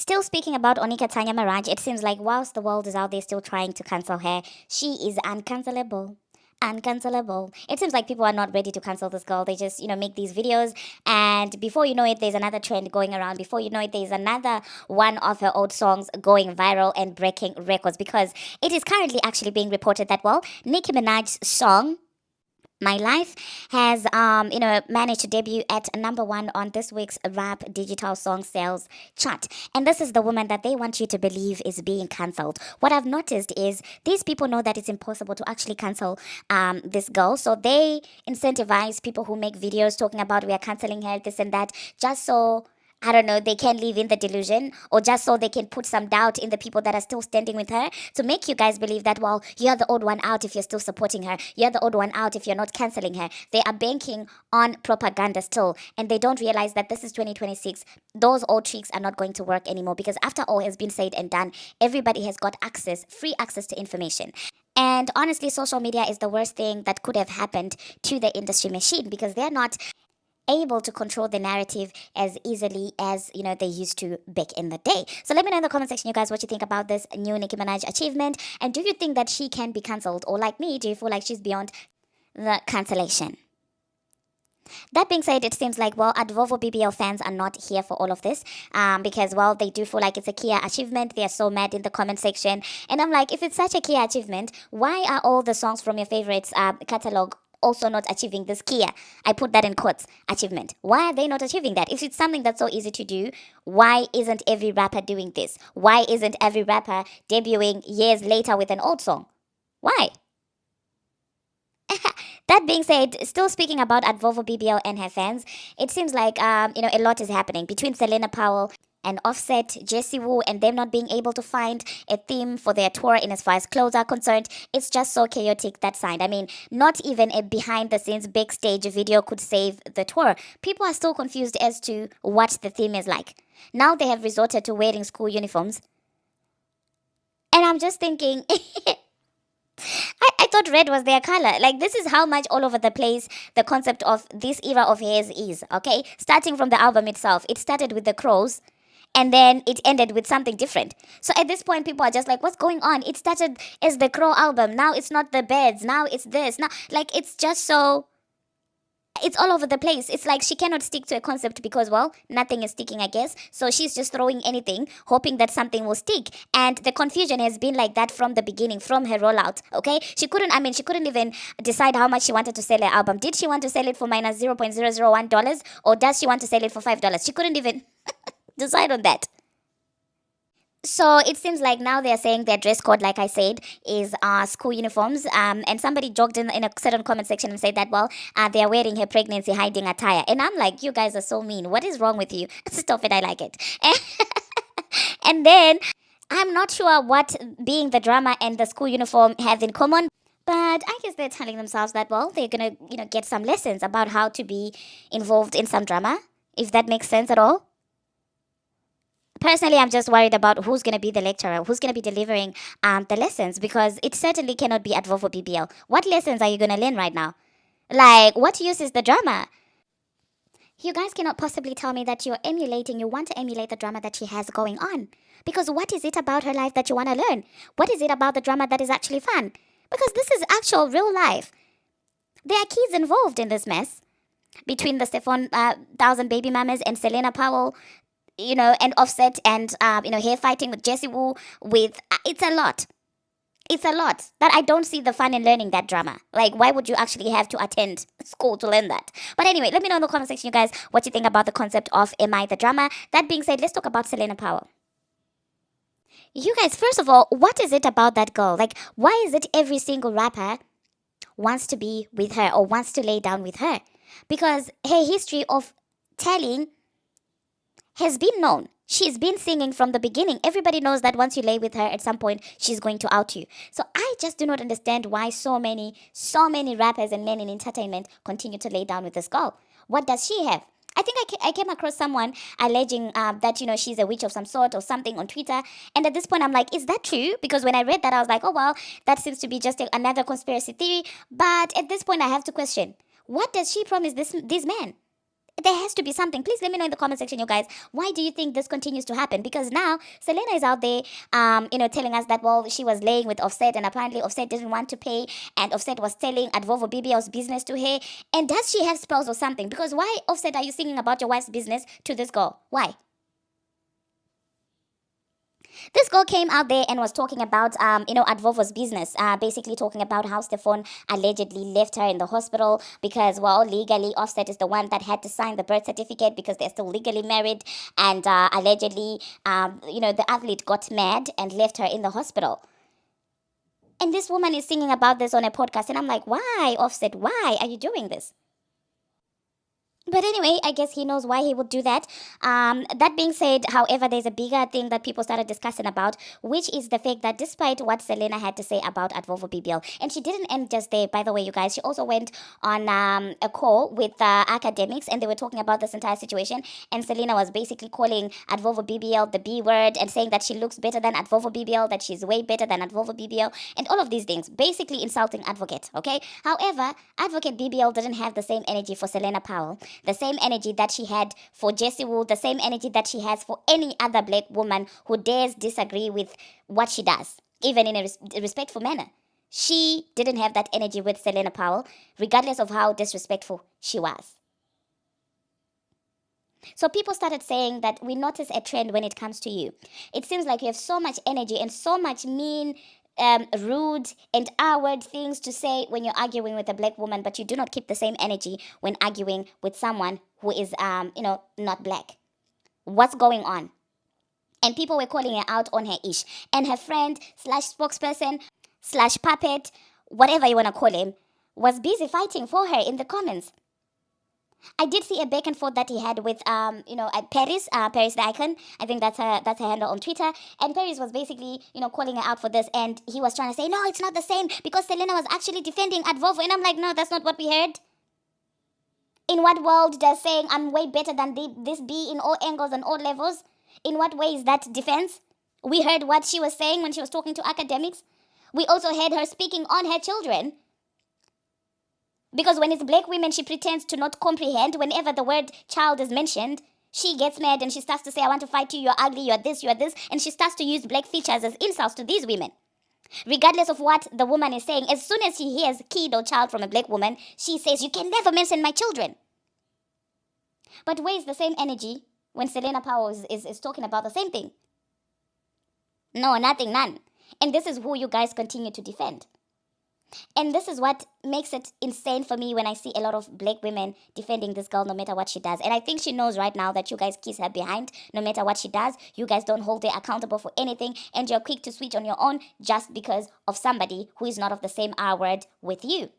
Still speaking about Onika Tanya Maraj, it seems like whilst the world is out there still trying to cancel her, she is uncancelable. Uncancelable. It seems like people are not ready to cancel this girl. They just, make these videos, and before you know it, there's another trend going around. Before you know it, there's another one of her old songs going viral and breaking records because it is currently actually being reported that, well, Nicki Minaj's song my Life has managed to debut at number one on this week's rap digital song sales chart. And this is the woman that they want you to believe is being cancelled. What I've noticed is these people know that it's impossible to actually cancel this girl. So they incentivize people who make videos talking about we are cancelling her, this and that, just so I don't know, they can live in the delusion, or just so they can put some doubt in the people that are still standing with her to make you guys believe that, well, you're the odd one out if you're still supporting her. You're the odd one out if you're not canceling her. They are banking on propaganda still, and they don't realize that this is 2026. Those old tricks are not going to work anymore because after all has been said and done, everybody has got free access to information. And honestly, social media is the worst thing that could have happened to the industry machine because they're not able to control the narrative as easily as they used to back in the day. So let me know in the comment section, you guys, what you think about this new Nicki Minaj achievement, and do you think that she can be cancelled, or like me, do you feel like she's beyond the cancellation? That being said, it seems like, well, Advovo BBL fans are not here for all of this because, well, they do feel like it's a Kia achievement. They are so mad in the comment section. And I'm like, if it's such a Kia achievement, why are all the songs from your favorites catalog also not achieving this Kia? I put that in quotes, achievement. Why are they not achieving that? If it's something that's so easy to do, why isn't every rapper doing this? Why isn't every rapper debuting years later with an old song? Why? That being said, still speaking about Advovo BBL and her fans, it seems like a lot is happening between Celina Powell and Offset, Jesse Wu, and them not being able to find a theme for their tour in as far as clothes are concerned. It's just so chaotic, that side. I mean, not even a behind the scenes backstage video could save the tour. People are still confused as to what the theme is like. Now they have resorted to wearing school uniforms. And I'm just thinking, I thought red was their color. Like, this is how much all over the place the concept of this era of hairs is, okay? Starting from the album itself, it started with the crows and then it ended with something different. So at this point, people are just like, what's going on? It started as the crow album. Now it's not the beds. Now it's this. Now, like, it's just so. It's all over the place. It's like she cannot stick to a concept because, well, nothing is sticking, I guess. So she's just throwing anything, hoping that something will stick. And the confusion has been like that from the beginning, from her rollout. Okay, she couldn't even decide how much she wanted to sell her album. Did she want to sell it for minus $0.001, or does she want to sell it for $5? She couldn't even decide on that. So it seems like now they're saying their dress code, like I said, is school uniforms. And somebody joked in a certain comment section and said that, well, they are wearing her pregnancy hiding attire. And I'm like, you guys are so mean. What is wrong with you? Stop it. I like it. And then I'm not sure what being the drama and the school uniform have in common. But I guess they're telling themselves that, well, they're going to, get some lessons about how to be involved in some drama, if that makes sense at all. Personally, I'm just worried about who's going to be the lecturer, who's going to be delivering the lessons, because it certainly cannot be Advovo BBL. What lessons are you going to learn right now? Like, what use is the drama? You guys cannot possibly tell me that you want to emulate the drama that she has going on. Because what is it about her life that you want to learn? What is it about the drama that is actually fun? Because this is actual real life. There are kids involved in this mess. Between the Stephon Thousand Baby Mamas and Celina Powell, and Offset, and hair fighting with Jesse Wu, it's a lot. It's a lot that I don't see the fun in learning that drama. Like, why would you actually have to attend school to learn that? But anyway, let me know in the comment section, you guys, what you think about the concept of Am I the Drama? That being said, let's talk about Celina Powell. You guys, first of all, what is it about that girl? Like, why is it every single rapper wants to be with her or wants to lay down with her? Because her history of telling has been known. She's been singing from the beginning. Everybody knows that once you lay with her, at some point, she's going to out you. So I just do not understand why so many rappers and men in entertainment continue to lay down with this girl. What does she have? I think I came across someone alleging that, she's a witch of some sort or something on Twitter. And at this point, I'm like, is that true? Because when I read that, I was like, oh, well, that seems to be just another conspiracy theory. But at this point, I have to question, what does she promise these men? There has to be something. Please let me know in the comment section, you guys. Why do you think this continues to happen? Because now Celina is out there, telling us that, well, she was laying with Offset, and apparently Offset didn't want to pay, and Offset was telling Advovo BBL's business to her. And does she have spells or something? Because why, Offset, are you singing about your wife's business to this girl? Why? This girl came out there and was talking about, Advovo's business, basically talking about how Stefan allegedly left her in the hospital because, well, legally, Offset is the one that had to sign the birth certificate because they're still legally married. And allegedly, the athlete got mad and left her in the hospital. And this woman is singing about this on a podcast. And I'm like, why, Offset? Why are you doing this? But anyway, I guess he knows why he would do that. That being said, however, there's a bigger thing that people started discussing about, which is the fact that despite what Celina had to say about Advovo BBL, and she didn't end just there, by the way, you guys, she also went on a call with academics, and they were talking about this entire situation. And Celina was basically calling Advovo BBL the B word and saying that she looks better than Advovo BBL, that she's way better than Advovo BBL, and all of these things, basically insulting Advocate, okay? However, Advocate BBL didn't have the same energy for Celina Powell, the same energy that she had for Jessie Wood, the same energy that she has for any other black woman who dares disagree with what she does, even in a respectful manner. She didn't have that energy with Celina Powell, regardless of how disrespectful she was. So people started saying that we notice a trend when it comes to you. It seems like you have so much energy and so much mean, rude and R-word things to say when you're arguing with a black woman, but you do not keep the same energy when arguing with someone who is, not black. What's going on? And people were calling her out on her ish. And her friend slash spokesperson slash puppet, whatever you want to call him, was busy fighting for her in the comments. I did see a back and forth that he had with, Paris the Icon. I think that's her handle on Twitter. And Paris was basically, calling her out for this. And he was trying to say, no, it's not the same because Celina was actually defending Advovo. And I'm like, no, that's not what we heard. In what world does saying I'm way better than this be in all angles and all levels? In what way is that defense? We heard what she was saying when she was talking to academics. We also heard her speaking on her children. Because when it's black women, she pretends to not comprehend. Whenever the word child is mentioned, she gets mad and she starts to say, I want to fight you, you're ugly, you're this, you're this. And she starts to use black features as insults to these women. Regardless of what the woman is saying, as soon as she hears kid or child from a black woman, she says, you can never mention my children. But where is the same energy when Celina Powell is talking about the same thing? No, nothing, none. And this is who you guys continue to defend. And this is what makes it insane for me when I see a lot of black women defending this girl no matter what she does. And I think she knows right now that you guys kiss her behind no matter what she does. You guys don't hold her accountable for anything. And you're quick to switch on your own just because of somebody who is not of the same R word with you.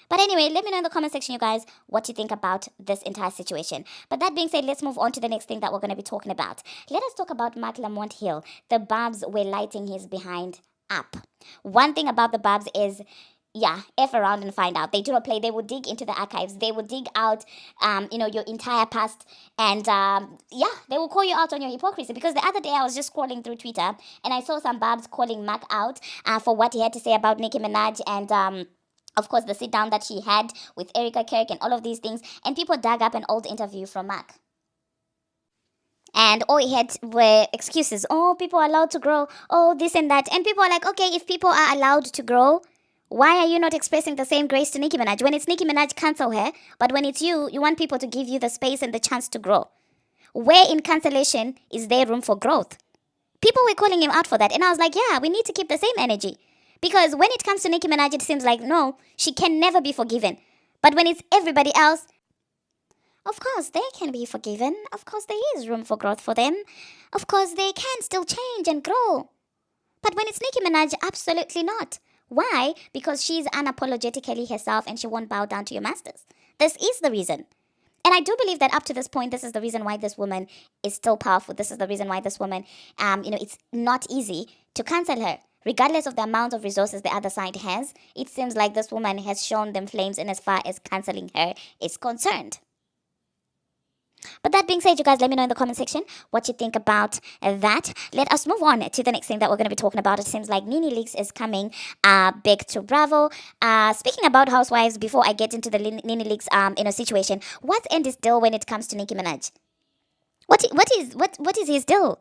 But anyway, let me know in the comment section, you guys, what you think about this entire situation. But that being said, let's move on to the next thing that we're going to be talking about. Let us talk about Mark Lamont Hill. The Barbs were lighting his behind up. One thing about the Barbs is, F around and find out. They do not play. They will dig into the archives. They will dig out, your entire past. And, they will call you out on your hypocrisy. Because the other day I was just scrolling through Twitter and I saw some Barbs calling Mark out for what he had to say about Nicki Minaj and, of course, the sit down that she had with Erica Kirk and all of these things. And people dug up an old interview from Mark. And all he had were excuses. Oh, people are allowed to grow. Oh, this and that. And people are like, okay, if people are allowed to grow, why are you not expressing the same grace to Nicki Minaj? When it's Nicki Minaj, cancel her. But when it's you, you want people to give you the space and the chance to grow. Where in cancellation is there room for growth? People were calling him out for that. And I was like, yeah, we need to keep the same energy. Because when it comes to Nicki Minaj, it seems like, no, she can never be forgiven. But when it's everybody else, of course, they can be forgiven. Of course, there is room for growth for them. Of course, they can still change and grow. But when it's Nicki Minaj, absolutely not. Why? Because she's unapologetically herself and she won't bow down to your masters. This is the reason. And I do believe that up to this point, this is the reason why this woman is still powerful. This is the reason why this woman, it's not easy to cancel her. Regardless of the amount of resources the other side has, it seems like this woman has shown them flames in as far as canceling her is concerned. But that being said, you guys, let me know in the comment section what you think about that. Let us move on to the next thing that we're going to be talking about. It seems like Nini Leaks is coming back to Bravo. Speaking about housewives, before I get into the Nini Leaks situation, what's Andy's deal when it comes to Nicki Minaj? What is his deal?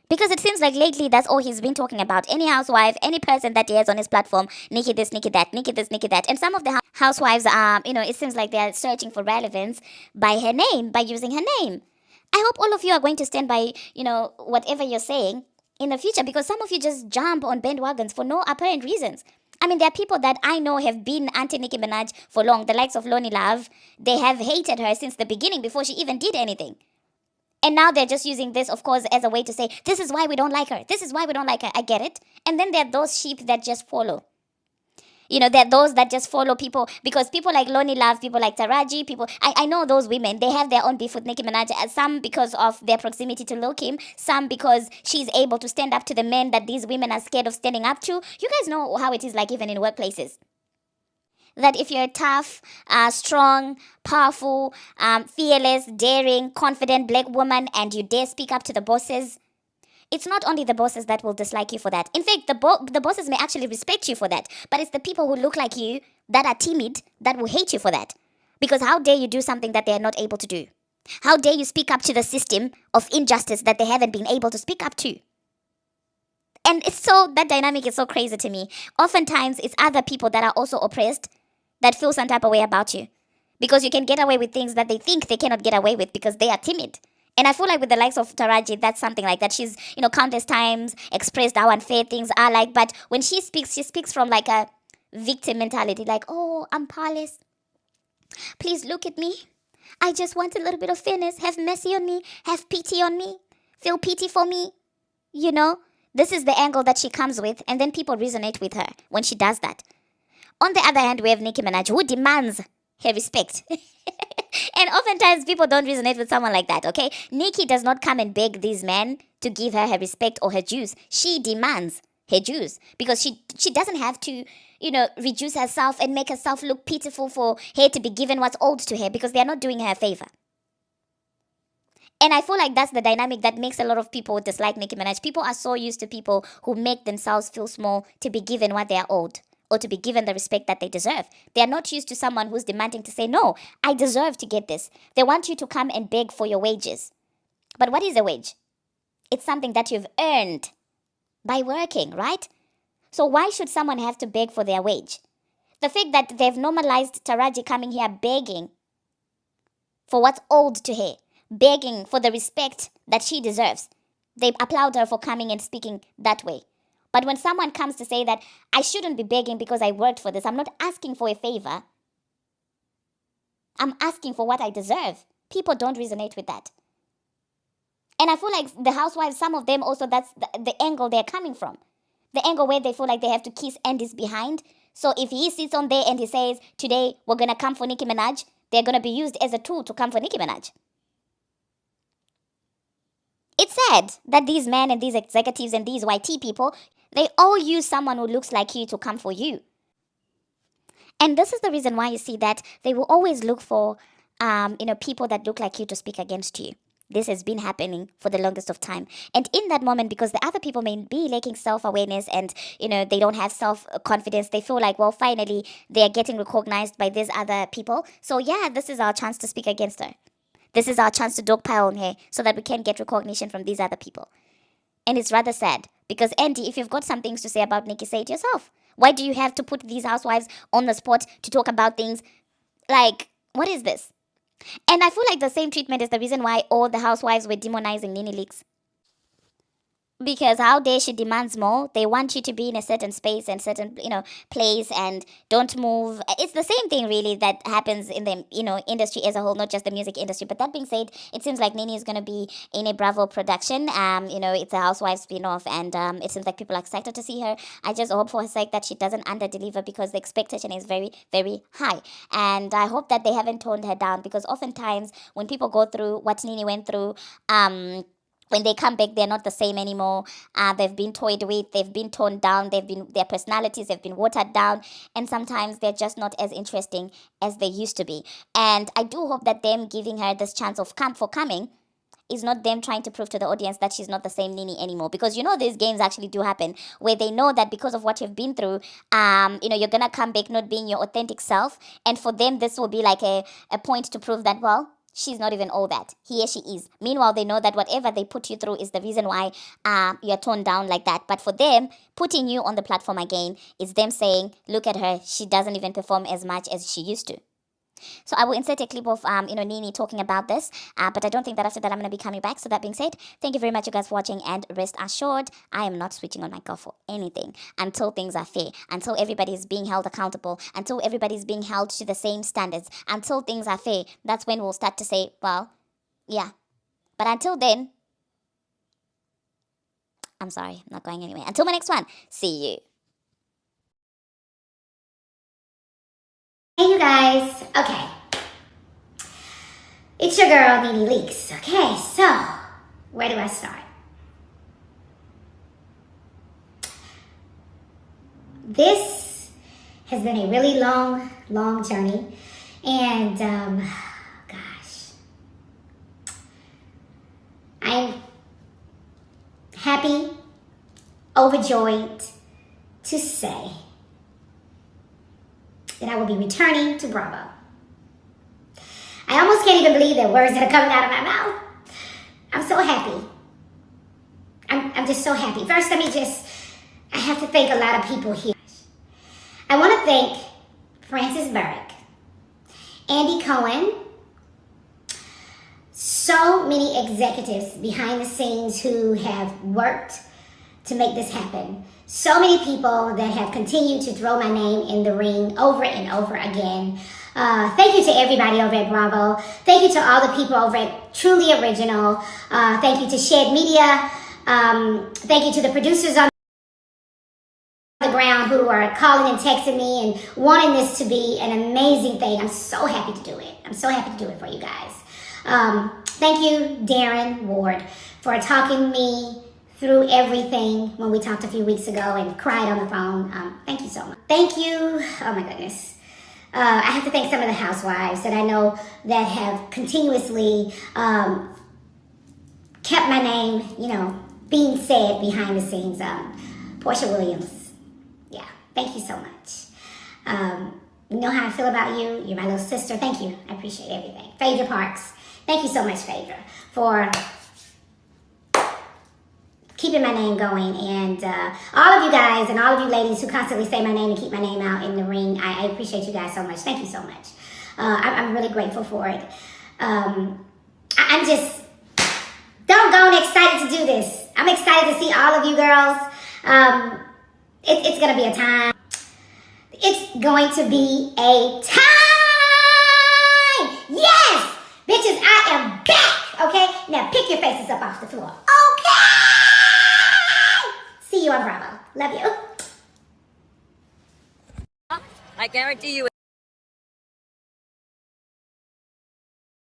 Because it seems like lately that's all he's been talking about. Any housewife, any person that he has on his platform, Nikki this, Nikki that, Nikki this, Nikki that. And some of the housewives, it seems like they're searching for relevance by her name, by using her name. I hope all of you are going to stand by, whatever you're saying in the future, because some of you just jump on bandwagons for no apparent reasons. I mean, there are people that I know have been anti Nicki Minaj for long, the likes of Lonnie Love. They have hated her since the beginning before she even did anything. And now they're just using this, of course, as a way to say, this is why we don't like her. This is why we don't like her. I get it. And then there are those sheep that just follow. There are those that just follow people because people like Lonnie Love, people like Taraji, I know those women, they have their own beef with Nicki Minaj. Some because of their proximity to Lil Kim, some because she's able to stand up to the men that these women are scared of standing up to. You guys know how it is like even in workplaces. That if you're a tough, strong, powerful, fearless, daring, confident black woman and you dare speak up to the bosses, it's not only the bosses that will dislike you for that. In fact, the bosses may actually respect you for that. But it's the people who look like you that are timid that will hate you for that. Because how dare you do something that they are not able to do? How dare you speak up to the system of injustice that they haven't been able to speak up to? And that dynamic is so crazy to me. Oftentimes, it's other people that are also oppressed that feel some type of way about you. Because you can get away with things that they think they cannot get away with because they are timid. And I feel like with the likes of Taraji, that's something like that. She's, countless times expressed how unfair things are like. But when she speaks from like a victim mentality. Like, oh, I'm powerless. Please look at me. I just want a little bit of fairness. Have mercy on me. Have pity on me. Feel pity for me. This is the angle that she comes with. And then people resonate with her when she does that. On the other hand, we have Nicki Minaj, who demands her respect. And oftentimes, people don't resonate with someone like that, okay? Nicki does not come and beg these men to give her respect or her dues. She demands her dues because she doesn't have to, reduce herself and make herself look pitiful for her to be given what's owed to her because they are not doing her a favor. And I feel like that's the dynamic that makes a lot of people dislike Nicki Minaj. People are so used to people who make themselves feel small to be given what they are owed, or to be given the respect that they deserve. They are not used to someone who's demanding to say, no, I deserve to get this. They want you to come and beg for your wages. But what is a wage? It's something that you've earned by working, right? So why should someone have to beg for their wage? The fact that they've normalized Taraji coming here begging for what's owed to her, begging for the respect that she deserves. They applaud her for coming and speaking that way. But when someone comes to say that I shouldn't be begging because I worked for this, I'm not asking for a favor. I'm asking for what I deserve. People don't resonate with that. And I feel like the housewives, some of them also, that's the angle they're coming from. The angle where they feel like they have to kiss Andy's behind. So if he sits on there and he says, today we're going to come for Nicki Minaj, they're going to be used as a tool to come for Nicki Minaj. It's sad that these men and these executives and these YT people, they all use someone who looks like you to come for you. And this is the reason why you see that they will always look for, people that look like you to speak against you. This has been happening for the longest of time. And in that moment, because the other people may be lacking self-awareness and, they don't have self-confidence, they feel like, well, finally, they're getting recognized by these other people. So yeah, this is our chance to speak against her. This is our chance to dog pile on her so that we can get recognition from these other people. And it's rather sad because, Andy, if you've got some things to say about Nicki, say it yourself. Why do you have to put these housewives on the spot to talk about things? Like, what is this? And I feel like the same treatment is the reason why all the housewives were demonizing Nene Leakes. Because how dare she demands more? They want you to be in a certain space and certain, place and don't move. It's the same thing really that happens in the, industry as a whole, not just the music industry. But that being said, it seems like Nene is going to be in a Bravo production. It's a housewife spin-off and it seems like people are excited to see her. I just hope for her sake that she doesn't under-deliver because the expectation is very, very high. And I hope that they haven't toned her down because oftentimes when people go through what Nene went through, when they come back, they're not the same anymore. They've been toyed with, they've been toned down, their personalities have been watered down, and sometimes they're just not as interesting as they used to be. And I do hope that them giving her this chance of coming is not them trying to prove to the audience that she's not the same Nini anymore. Because these games actually do happen where they know that because of what you've been through, you're gonna come back not being your authentic self. And for them, this will be like a point to prove that, well, she's not even all that. Here she is. Meanwhile, they know that whatever they put you through is the reason why you're toned down like that. But for them, putting you on the platform again is them saying, look at her, she doesn't even perform as much as she used to. So I will insert a clip of Nini talking about this, but I don't think that after that I'm going to be coming back. So that being said, thank you very much you guys for watching, and rest assured I am not switching on my girl for anything until things are fair, until everybody is being held accountable, until everybody is being held to the same standards, until things are fair. That's when we'll start to say, well, yeah. But until then, I'm sorry, I'm not going anywhere. Until my next one, see you. Hey you guys, okay, it's your girl Nini Leaks. Okay, so where do I start? This has been a really long journey, and gosh, I'm happy, overjoyed to say that I will be returning to Bravo. I almost can't even believe the words that are coming out of my mouth. I'm so happy. I'm just so happy. First, I have to thank a lot of people here. I want to thank Francis Burke, Andy Cohen, so many executives behind the scenes who have worked to make this happen. So many people that have continued to throw my name in the ring over and over again. Thank you to everybody over at Bravo. Thank you to all the people over at Truly Original. Thank you to Shed Media. Thank you to the producers on the ground who are calling and texting me and wanting this to be an amazing thing. I'm so happy to do it. I'm so happy to do it for you guys. Thank you, Darren Ward, for talking me through everything when we talked a few weeks ago and cried on the phone. Thank you so much. Thank you. Oh my goodness. I have to thank some of the housewives that I know that have continuously kept my name, being said behind the scenes. Portia Williams. Yeah, thank you so much. You know how I feel about you. You're my little sister. Thank you. I appreciate everything. Phaedra Parks. Thank you so much, Phaedra, for keeping my name going, and all of you guys and all of you ladies who constantly say my name and keep my name out in the ring, I appreciate you guys so much. Thank you so much. I'm really grateful for it. I'm just doggone excited to do this. I'm excited to see all of you girls. It's going to be a time. It's going to be a time. Yes! Bitches, I am back, okay? Now pick your faces up off the floor. Okay! See you on Bravo. Love you. I guarantee you